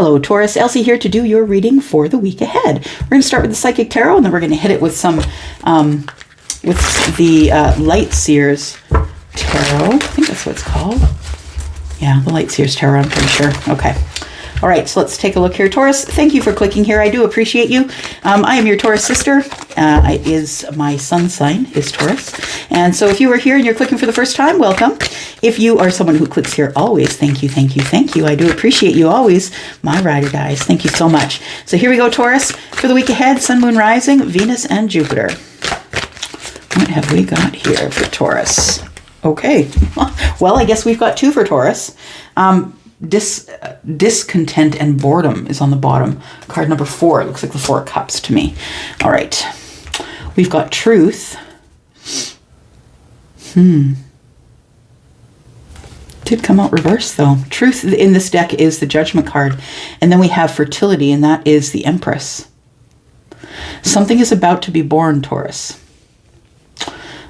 Hello, Taurus. Elsie here to do your reading for the week ahead. We're going to start with the Psychic Tarot, and then we're going to hit it with some, with the Light Seers Tarot. I think that's what it's called. Yeah, the Light Seers Tarot, I'm pretty sure. Okay. All right, so let's take a look here. Taurus, thank you for clicking here. I do appreciate you. I am your Taurus sister. My sun sign is Taurus. And so if you are here and you're clicking for the first time, welcome. If you are someone who clicks here always, thank you, thank you, thank you. I do appreciate you always. My ride or dies. Thank you so much. So here we go, Taurus. For the week ahead, Sun, Moon, Rising, Venus, and Jupiter. What have we got here for Taurus? Okay. Well, I guess we've got two for Taurus. Discontent and boredom is on the bottom. Card number 4. It looks like the 4 of Cups to me. All right. We've got truth. Did come out reverse though. Truth in this deck is the Judgment card. And then we have fertility, and that is the Empress. Something is about to be born, Taurus.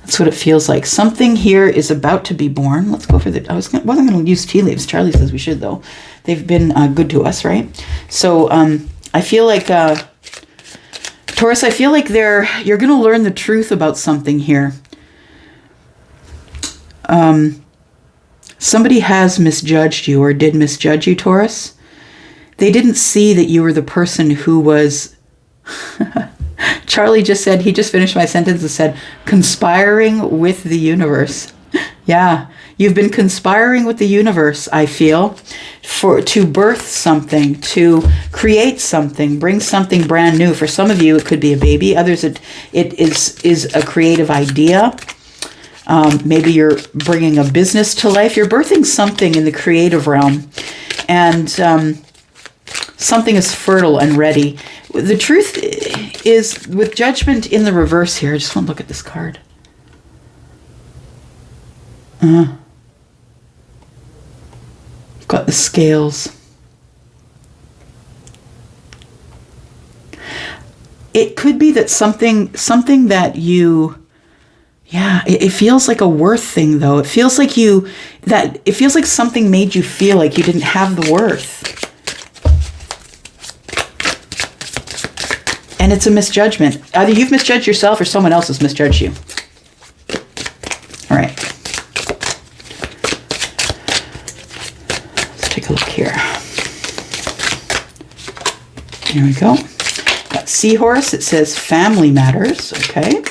That's what it feels like. Something here is about to be born. Let's go for the... wasn't going to use tea leaves. Charlie says we should, though. They've been good to us, right? So I feel like... Taurus, I feel like you're going to learn the truth about something here. Somebody has misjudged you or did misjudge you, Taurus. They didn't see that you were the person who was... Charlie just said, he just finished my sentence and said, conspiring with the universe. Yeah, you've been conspiring with the universe, I feel, to birth something, to create something, bring something brand new. For some of you, it could be a baby. Others, it is a creative idea. Maybe you're bringing a business to life. You're birthing something in the creative realm. And something is fertile and ready. The truth is, with Judgment in the reverse here, I just want to look at this card. Got the Scales. It could be that something that you... Yeah, it feels like a worth thing, though. It feels like it feels like something made you feel like you didn't have the worth. And it's a misjudgment. Either you've misjudged yourself or someone else has misjudged you. All right. Let's take a look here. Here we go. Got Seahorse. It says family matters. Okay.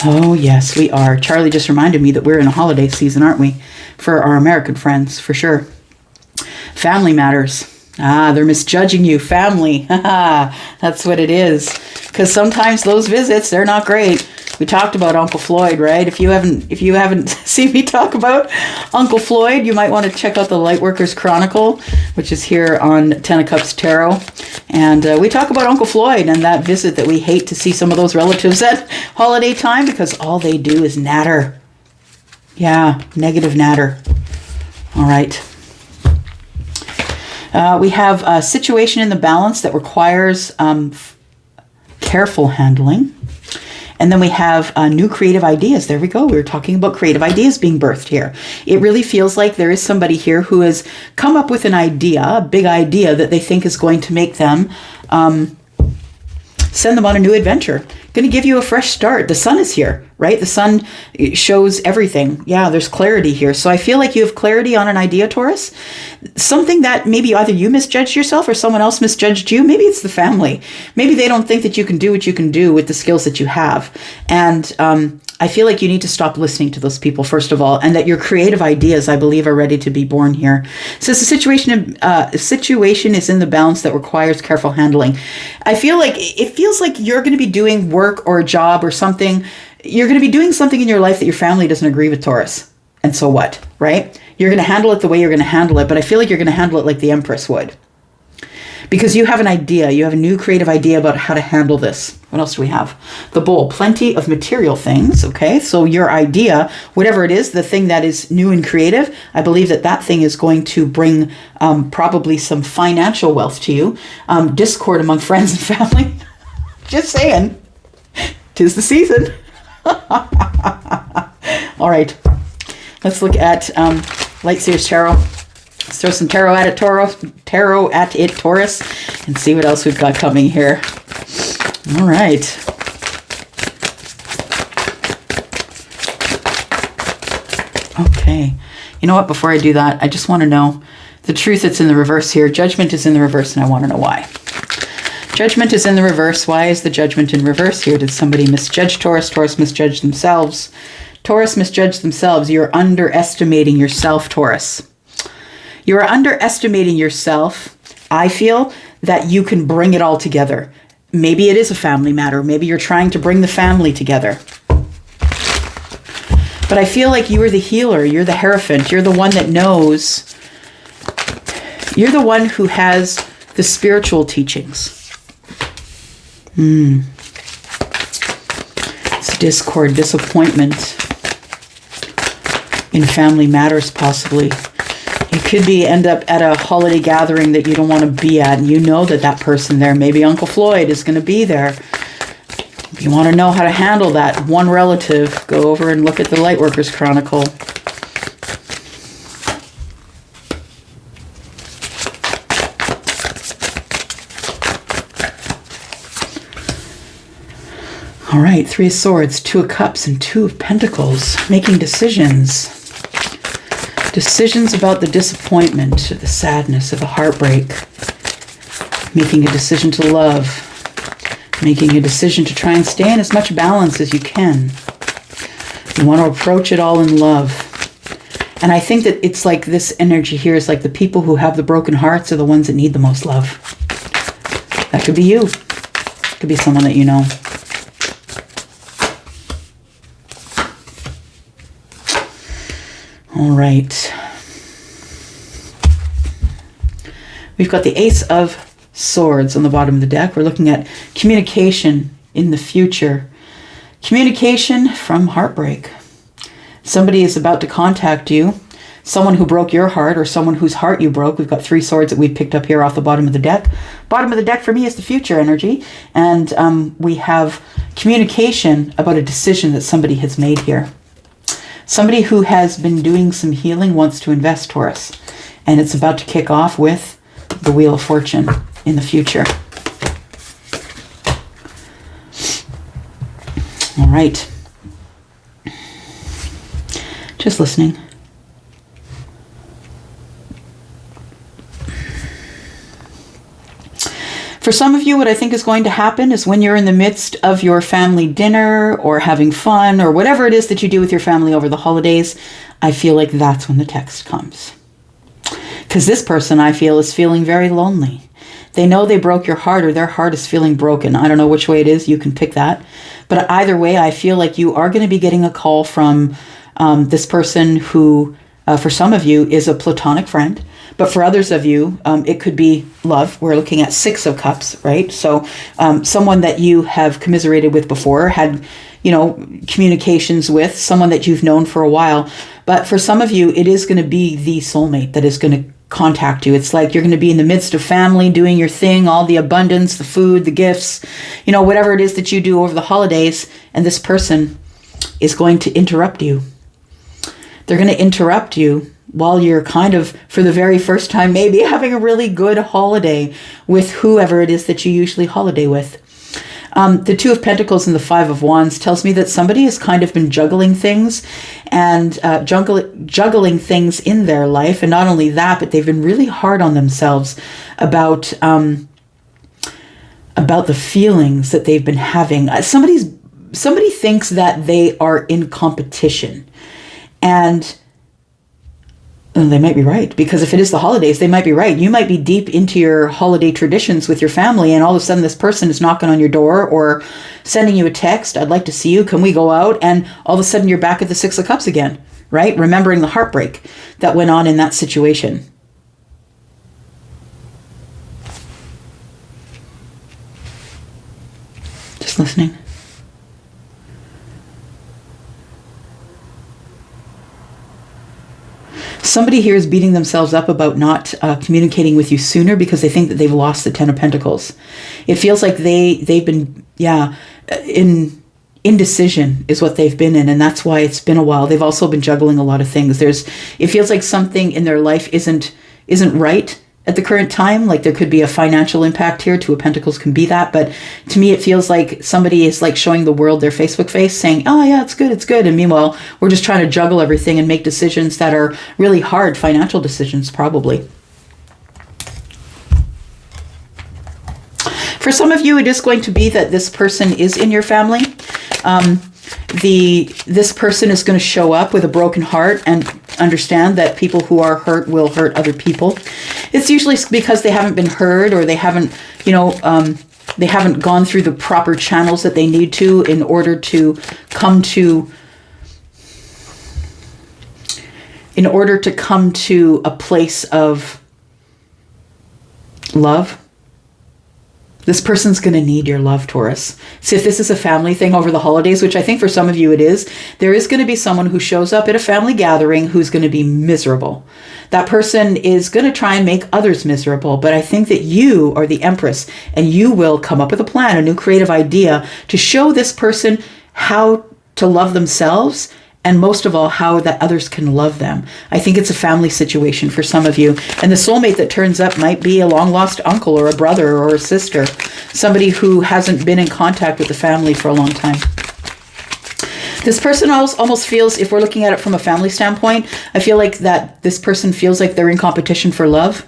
Oh, yes, we are. Charlie just reminded me that we're in a holiday season, aren't we? For our American friends, for sure. Family matters. They're misjudging you. Family. That's what it is. Because sometimes those visits, they're not great. We talked about Uncle Floyd, right? If you haven't seen me talk about Uncle Floyd, you might want to check out the Lightworkers Chronicle, which is here on 10 of Cups Tarot. And we talk about Uncle Floyd and that visit that we hate to see some of those relatives at holiday time because all they do is natter. Yeah, negative natter. All right. We have a situation in the balance that requires careful handling. And then we have new creative ideas. There we go. We were talking about creative ideas being birthed here. It really feels like there is somebody here who has come up with an idea, a big idea that they think is going to make them send them on a new adventure. Going to give you a fresh start. The sun is here, right? The sun shows everything. Yeah, there's clarity here. So I feel like you have clarity on an idea, Taurus. Something that maybe either you misjudged yourself or someone else misjudged you. Maybe it's the family. Maybe they don't think that you can do what you can do with the skills that you have. And I feel like you need to stop listening to those people, first of all, and that your creative ideas, I believe, are ready to be born here. So the situation is in the balance that requires careful handling. I feel like it feels like you're going to be doing work or a job or something. You're going to be doing something in your life that your family doesn't agree with, Taurus. And so what, right? You're going to handle it the way you're going to handle it, but I feel like you're going to handle it like the Empress would. Because you have an idea, you have a new creative idea about how to handle this. What else do we have? The Bull, plenty of material things, okay? So your idea, whatever it is, the thing that is new and creative, I believe that that thing is going to bring probably some financial wealth to you. Discord among friends and family. Just saying. 'Tis the season. All right. Let's look at Lightseers Tarot. Let's throw some tarot at it, Taurus, and see what else we've got coming here. All right. Okay. You know what? Before I do that, I just want to know the truth that's in the reverse here. Judgment is in the reverse, and I want to know why. Judgment is in the reverse. Why is the judgment in reverse here? Did somebody misjudge Taurus? Taurus misjudged themselves. Taurus misjudged themselves. You're underestimating yourself, Taurus. You are underestimating yourself. I feel that you can bring it all together. Maybe it is a family matter. Maybe you're trying to bring the family together. But I feel like you are the healer. You're the Hierophant. You're the one that knows. You're the one who has the spiritual teachings. It's discord, disappointment in family matters, possibly. You could end up at a holiday gathering that you don't want to be at, and you know that person there, maybe Uncle Floyd, is going to be there. If you want to know how to handle that one relative, go over and look at the Lightworkers Chronicle. All right, 3 of Swords, 2 of Cups, and 2 of Pentacles. Making decisions. Decisions about the disappointment, the sadness, of the heartbreak. Making a decision to love. Making a decision to try and stay in as much balance as you can. You want to approach it all in love. And I think that it's like this energy here is like the people who have the broken hearts are the ones that need the most love. That could be you. It could be someone that you know. All right. We've got the Ace of Swords on the bottom of the deck. We're looking at communication in the future. Communication from heartbreak. Somebody is about to contact you. Someone who broke your heart or someone whose heart you broke. We've got 3 swords that we've picked up here off the bottom of the deck. Bottom of the deck for me is the future energy. And we have communication about a decision that somebody has made here. Somebody who has been doing some healing wants to invest, Taurus. And it's about to kick off with the Wheel of Fortune in the future. All right. Just listening. For some of you, what I think is going to happen is when you're in the midst of your family dinner or having fun or whatever it is that you do with your family over the holidays, I feel like that's when the text comes. Because this person, I feel, is feeling very lonely. They know they broke your heart or their heart is feeling broken. I don't know which way it is. You can pick that. But either way, I feel like you are going to be getting a call from this person who, for some of you, is a platonic friend. But for others of you, it could be love. We're looking at 6 of Cups, right? So someone that you have commiserated with before, had, communications with, someone that you've known for a while. But for some of you, it is going to be the soulmate that is going to contact you. It's like you're going to be in the midst of family, doing your thing, all the abundance, the food, the gifts, whatever it is that you do over the holidays. And this person is going to interrupt you. They're going to interrupt you while you're kind of, for the very first time, maybe having a really good holiday with whoever it is that you usually holiday with. The 2 of Pentacles and the 5 of Wands tells me that somebody has kind of been juggling things and juggling things in their life. And not only that, but they've been really hard on themselves about the feelings that they've been having. Somebody thinks that they are in competition. And they might be right, because if it is the holidays, they might be right. You might be deep into your holiday traditions with your family, and all of a sudden this person is knocking on your door or sending you a text, I'd like to see you, can we go out? And all of a sudden you're back at the 6 of Cups again, right? Remembering the heartbreak that went on in that situation. Just listening. Somebody here is beating themselves up about not communicating with you sooner because they think that they've lost the 10 of Pentacles. It feels like they've been, indecision is what they've been in, and that's why it's been a while. They've also been juggling a lot of things. It feels like something in their life isn't right at the current time. Like there could be a financial impact here. Two of Pentacles can be that, but to me it feels like somebody is like showing the world their Facebook face saying, oh yeah, it's good, and meanwhile we're just trying to juggle everything and make decisions that are really hard financial decisions probably. For some of you, it is going to be that this person is in your family. This person is going to show up with a broken heart and understand that people who are hurt will hurt other people. It's usually because they haven't been heard, or they haven't, they haven't gone through the proper channels that they need to in order to come to a place of love. This person's going to need your love, Taurus. See, if this is a family thing over the holidays, which I think for some of you it is, there is going to be someone who shows up at a family gathering who's going to be miserable. That person is going to try and make others miserable, but I think that you are the Empress, and you will come up with a plan, a new creative idea to show this person how to love themselves, and most of all, how that others can love them. I think it's a family situation for some of you. And the soulmate that turns up might be a long-lost uncle or a brother or a sister, somebody who hasn't been in contact with the family for a long time. This person almost feels, if we're looking at it from a family standpoint, I feel like that this person feels like they're in competition for love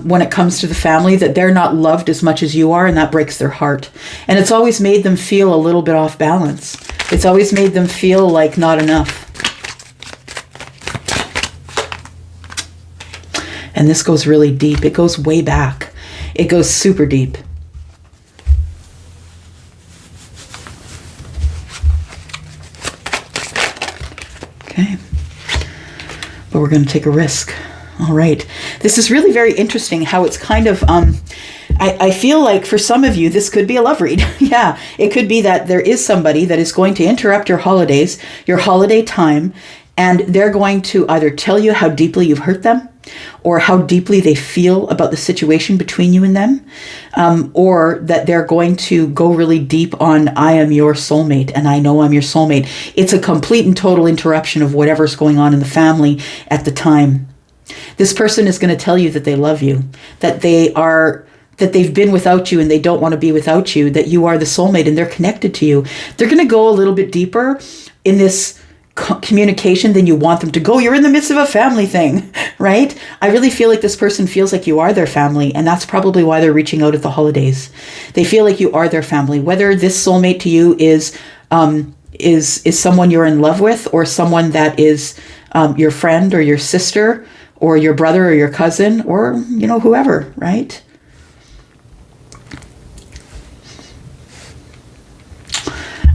when it comes to the family, that they're not loved as much as you are, and that breaks their heart. And it's always made them feel a little bit off balance. It's always made them feel like not enough. And this goes really deep. It goes way back. It goes super deep. Okay. But we're going to take a risk. All right. This is really very interesting how it's kind of, I feel like for some of you, this could be a love read. Yeah, it could be that there is somebody that is going to interrupt your holidays, your holiday time, and they're going to either tell you how deeply you've hurt them, or how deeply they feel about the situation between you and them, or that they're going to go really deep on, I am your soulmate, and I know I'm your soulmate. It's a complete and total interruption of whatever's going on in the family at the time. This person is going to tell you that they love you, that they've been without you and they don't want to be without you, that you are the soulmate and they're connected to you. They're going to go a little bit deeper in this communication than you want them to go. You're in the midst of a family thing, right? I really feel like this person feels like you are their family, and that's probably why they're reaching out at the holidays. They feel like you are their family, whether this soulmate to you is someone you're in love with, or someone that is your friend or your sister or your brother or your cousin, or whoever, right?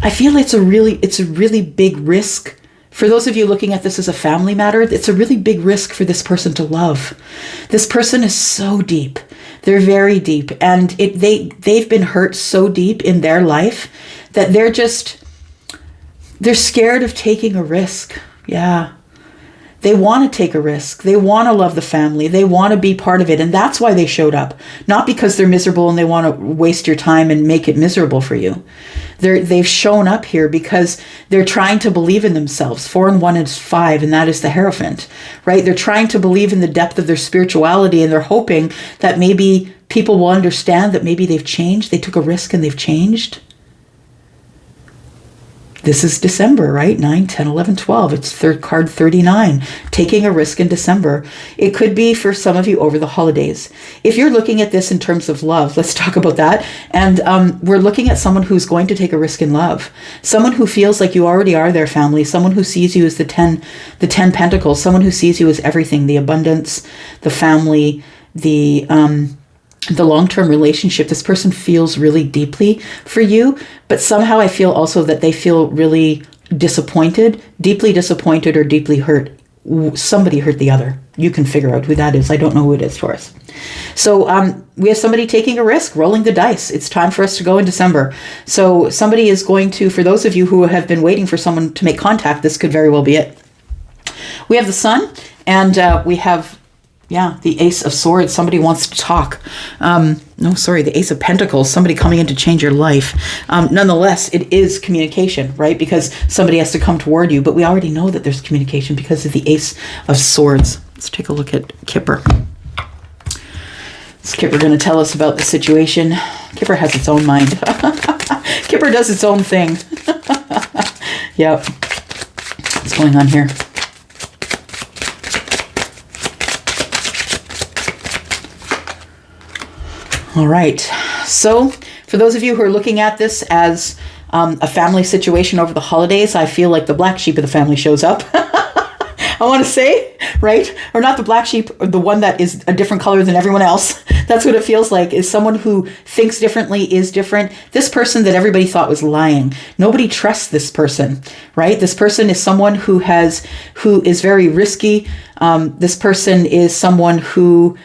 I feel it's a really big risk. For those of you looking at this as a family matter, it's a really big risk for this person to love. This person is so deep. They're very deep. And they've been hurt so deep in their life that they're scared of taking a risk. Yeah. They want to take a risk. They want to love the family. They want to be part of it. And that's why they showed up. Not because they're miserable and they want to waste your time and make it miserable for you. They've shown up here because they're trying to believe in themselves. 4 and 1 is 5, and that is the Hierophant, right? They're trying to believe in the depth of their spirituality, and they're hoping that maybe people will understand that maybe they've changed. They took a risk and they've changed. This is December, right? 9, 10, 11, 12. It's third card 39. Taking a risk in December. It could be for some of you over the holidays. If you're looking at this in terms of love, let's talk about that. And we're looking at someone who's going to take a risk in love. Someone who feels like you already are their family. Someone who sees you as the 10 Pentacles. Someone who sees you as everything. The abundance, the family, the long-term relationship. This person feels really deeply for you, but somehow I feel also that they feel really disappointed, deeply disappointed or deeply hurt. Somebody hurt the other. You can figure out who that is. I don't know who it is, Taurus. So we have somebody taking a risk, rolling the dice. It's time for us to go in December. So somebody is going to, for those of you who have been waiting for someone to make contact, this could very well be it. We have the Sun, and we have Yeah, the Ace of Swords. Somebody wants to talk. No, sorry, the Ace of Pentacles. Somebody coming in to change your life. Nonetheless, it is communication, right? Because somebody has to come toward you. But we already know that there's communication because of the Ace of Swords. Let's take a look at Kipper. Is Kipper going to tell us about the situation? Kipper has its own mind. Kipper does its own thing. Yep. What's going on here? All right. So for those of you who are looking at this as a family situation over the holidays, I feel like the black sheep of the family shows up. I want to say, right? Or not the black sheep, or the one that is a different color than everyone else. That's what it feels like, is someone who thinks differently, is different. This person that everybody thought was lying. Nobody trusts this person, right? This person is someone who is very risky. This person is someone who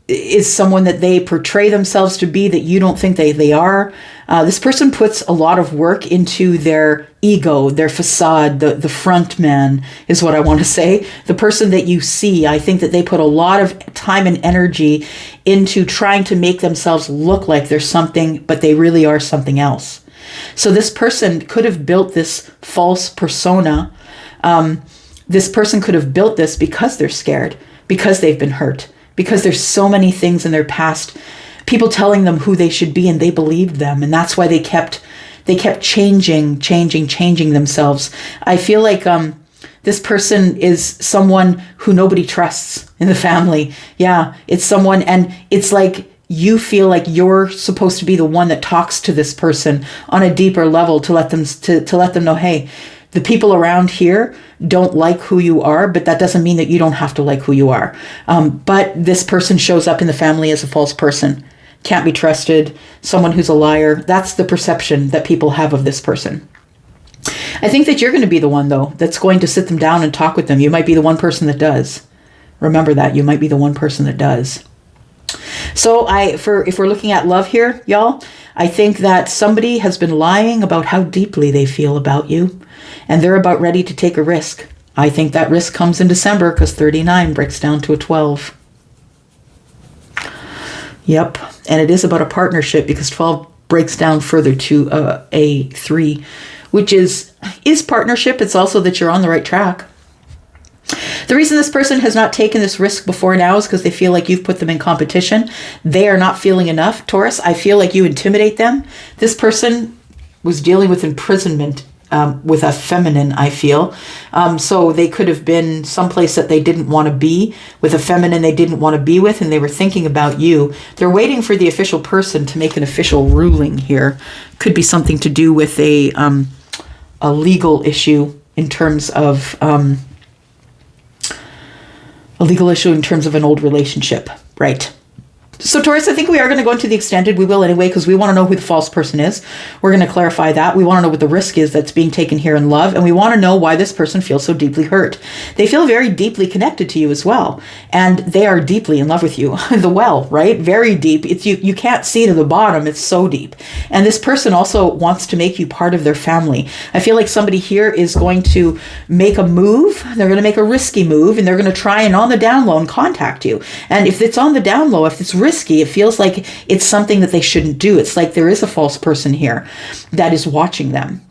is someone that they portray themselves to be that you don't think they are. This person puts a lot of work into their ego, their facade, the front man is what I want to say. The person that you see, I think that they put a lot of time and energy into trying to make themselves look like they're something, but they really are something else. So this person could have built this false persona. This person could have built this because they're scared, because they've been hurt, because there's so many things in their past, people telling them who they should be, and they believed them. And that's why they kept changing themselves. I feel like this person is someone who nobody trusts in the family. Yeah, it's someone, and it's like you feel like you're supposed to be the one that talks to this person on a deeper level to let them know, hey, the people around here don't like who you are, but that doesn't mean that you don't have to like who you are. But this person shows up in the family as a false person, can't be trusted, someone who's a liar. That's the perception that people have of this person. I think that you're going to be the one, though, that's going to sit them down and talk with them. You might be the one person that does. Remember that. You might be the one person that does. So if we're looking at love here, y'all, I think that somebody has been lying about how deeply they feel about you, and they're about ready to take a risk. I think that risk comes in December because 39 breaks down to a 12. Yep. And it is about a partnership because 12 breaks down further to a 3, which is partnership. It's also that you're on the right track. The reason this person has not taken this risk before now is because they feel like you've put them in competition. They are not feeling enough. Taurus, I feel like you intimidate them. This person was dealing with imprisonment with a feminine, I feel. So they could have been someplace that they didn't want to be, with a feminine they didn't want to be with, and they were thinking about you. They're waiting for the official person to make an official ruling here. Could be something to do with a legal issue in terms of an old relationship, right? So Taurus, I think we are going to go into the extended. We will anyway, because we want to know who the false person is. We're going to clarify that. We want to know what the risk is that's being taken here in love. And we want to know why this person feels so deeply hurt. They feel very deeply connected to you as well. And they are deeply in love with you. The well, right? Very deep. It's you can't see to the bottom. It's so deep. And this person also wants to make you part of their family. I feel like somebody here is going to make a move. They're going to make a risky move, and they're going to try and on the down low and contact you. And if it's on the down low, if it's risky, it feels like it's something that they shouldn't do. It's like there is a false person here that is watching them.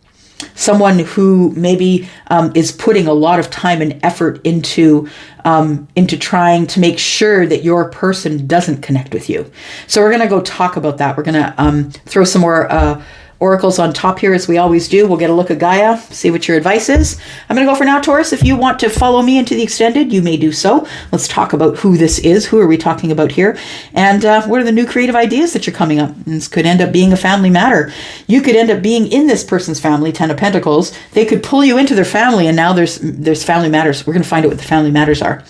Someone who maybe is putting a lot of time and effort into trying to make sure that your person doesn't connect with you. So we're going to go talk about that. We're going to throw some more oracles on top here, as we always do. We'll get a look at Gaia, see what your advice is. I'm going to go for now, Taurus. If you want to follow me into the extended, you may do so. Let's talk about who this is. Who are we talking about here? And what are the new creative ideas that you're coming up? And this could end up being a family matter. You could end up being in this person's family, 10 of Pentacles. They could pull you into their family, and now there's family matters. We're going to find out what the family matters are.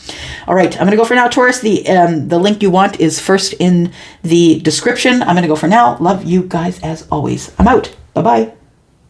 All right, I'm going to go for now, Taurus. The link you want is first in the description. I'm going to go for now. Love you guys as always. I'm out. Bye-bye.